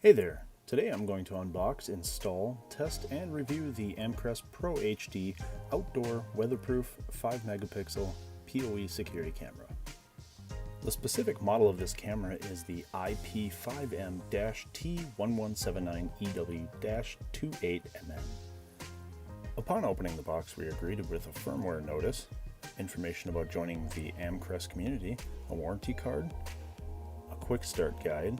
Hey there! Today I'm going to unbox, install, test, and review the Amcrest ProHD Outdoor Weatherproof 5MP POE Security Camera. The specific model of this camera is the IP5M-T1179EW-28MM. Upon opening the box, we are greeted with a firmware notice, information about joining the Amcrest community, a warranty card, a quick start guide,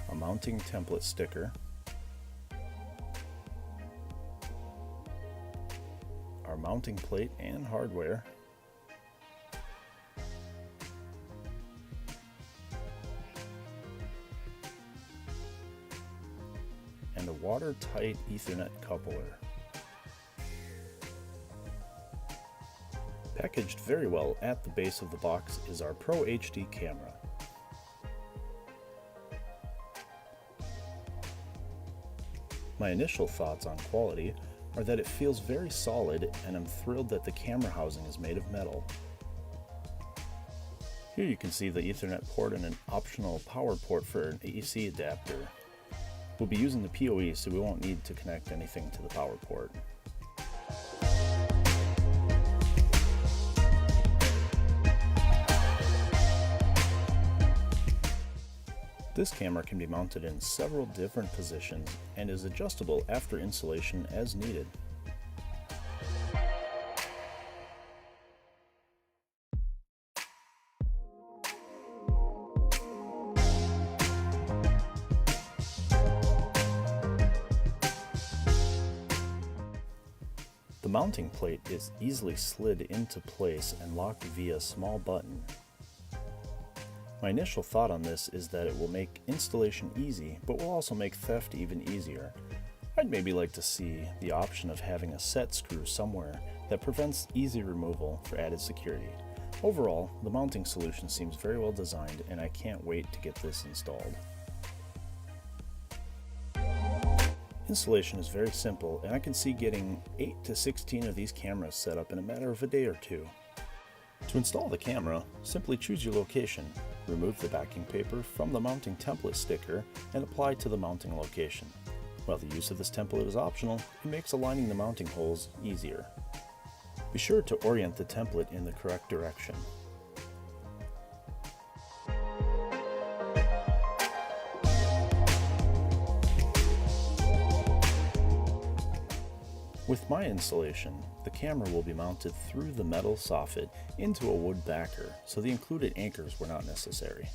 a mounting template sticker, our mounting plate and hardware, and a watertight Ethernet coupler. Packaged very well at the base of the box is our ProHD camera. My initial thoughts on quality are that it feels very solid, and I'm thrilled that the camera housing is made of metal. Here you can see the Ethernet port and an optional power port for an AC adapter. We'll be using the POE, so we won't need to connect anything to the power port. This camera can be mounted in several different positions and is adjustable after installation as needed. The mounting plate is easily slid into place and locked via a small button. My initial thought on this is that it will make installation easy, but will also make theft even easier. I'd maybe like to see the option of having a set screw somewhere that prevents easy removal for added security. Overall, the mounting solution seems very well designed, and I can't wait to get this installed. Installation is very simple, and I can see getting 8 to 16 of these cameras set up in a matter of a day or two. To install the camera, simply choose your location, remove the backing paper from the mounting template sticker, and apply to the mounting location. While the use of this template is optional, it makes aligning the mounting holes easier. Be sure to orient the template in the correct direction. With my installation, the camera will be mounted through the metal soffit into a wood backer, so the included anchors were not necessary.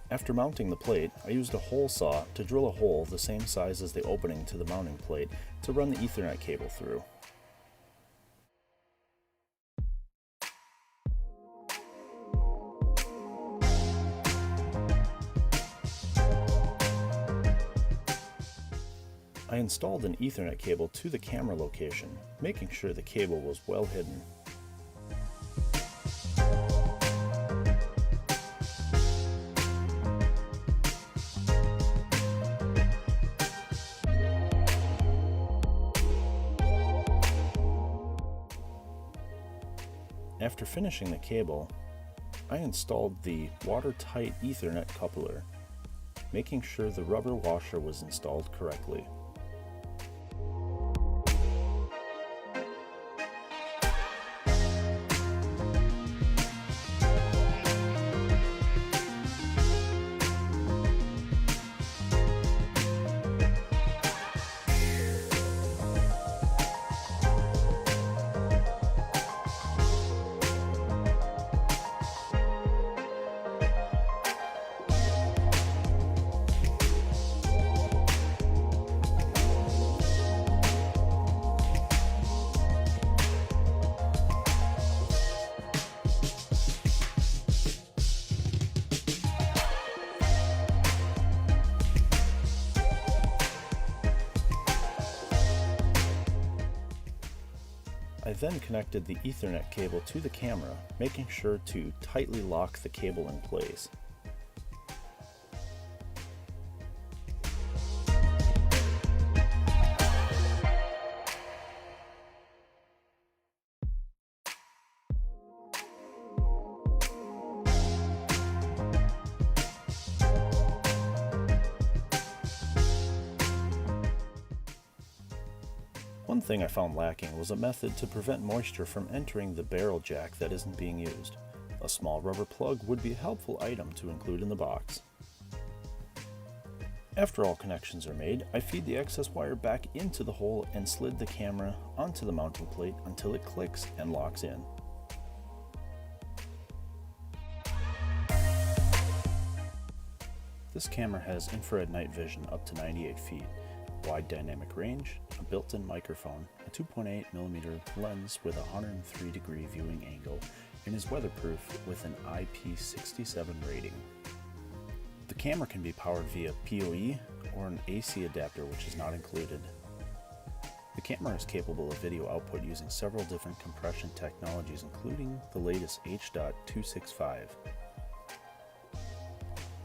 After mounting the plate, I used a hole saw to drill a hole the same size as the opening to the mounting plate to run the Ethernet cable through. I installed an Ethernet cable to the camera location, making sure the cable was well hidden. After finishing the cable, I installed the watertight Ethernet coupler, making sure the rubber washer was installed correctly. then connected the Ethernet cable to the camera, making sure to tightly lock the cable in place. One thing I found lacking was a method to prevent moisture from entering the barrel jack that isn't being used. A small rubber plug would be a helpful item to include in the box. After all connections are made, I feed the excess wire back into the hole and slid the camera onto the mounting plate until it clicks and locks in. This camera has infrared night vision up to 98 feet, wide dynamic range, a built-in microphone, a 2.8mm lens with a 103-degree viewing angle, and is weatherproof with an IP67 rating. The camera can be powered via POE or an AC adapter, which is not included. The camera is capable of video output using several different compression technologies, including the latest H.265.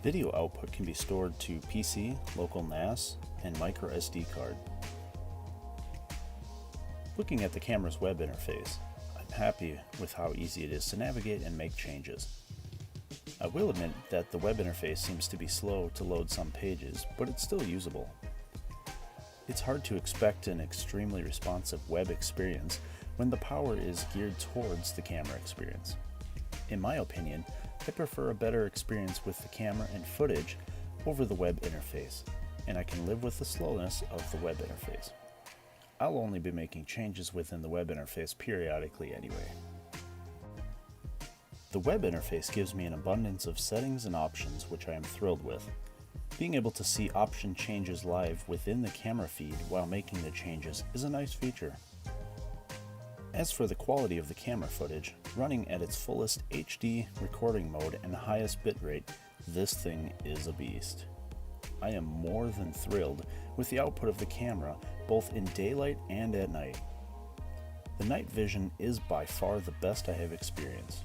Video output can be stored to PC, local NAS, and micro SD card. Looking at the camera's web interface, I'm happy with how easy it is to navigate and make changes. I will admit that the web interface seems to be slow to load some pages, but it's still usable. It's hard to expect an extremely responsive web experience when the power is geared towards the camera experience. In my opinion, I prefer a better experience with the camera and footage over the web interface, and I can live with the slowness of the web interface. I'll only be making changes within the web interface periodically anyway. The web interface gives me an abundance of settings and options, which I am thrilled with. Being able to see option changes live within the camera feed while making the changes is a nice feature. As for the quality of the camera footage, running at its fullest HD recording mode and highest bitrate, this thing is a beast. I am more than thrilled with the output of the camera, both in daylight and at night. The night vision is by far the best I have experienced.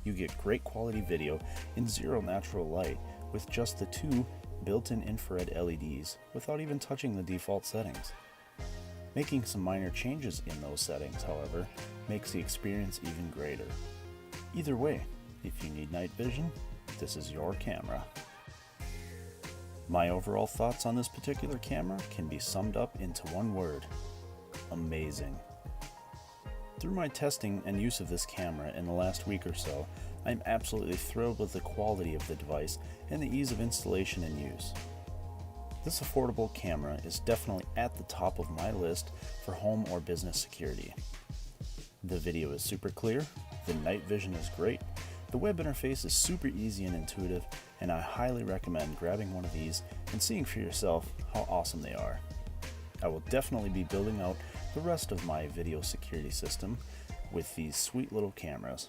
You get great quality video in zero natural light with just the two built-in infrared LEDs without even touching the default settings. Making some minor changes in those settings, however, makes the experience even greater. Either way, if you need night vision, this is your camera. My overall thoughts on this particular camera can be summed up into one word: amazing. Through my testing and use of this camera in the last week or so, I'm absolutely thrilled with the quality of the device and the ease of installation and use. This affordable camera is definitely at the top of my list for home or business security. The video is super clear, the night vision is great, the web interface is super easy and intuitive, and I highly recommend grabbing one of these and seeing for yourself how awesome they are. I will definitely be building out the rest of my video security system with these sweet little cameras.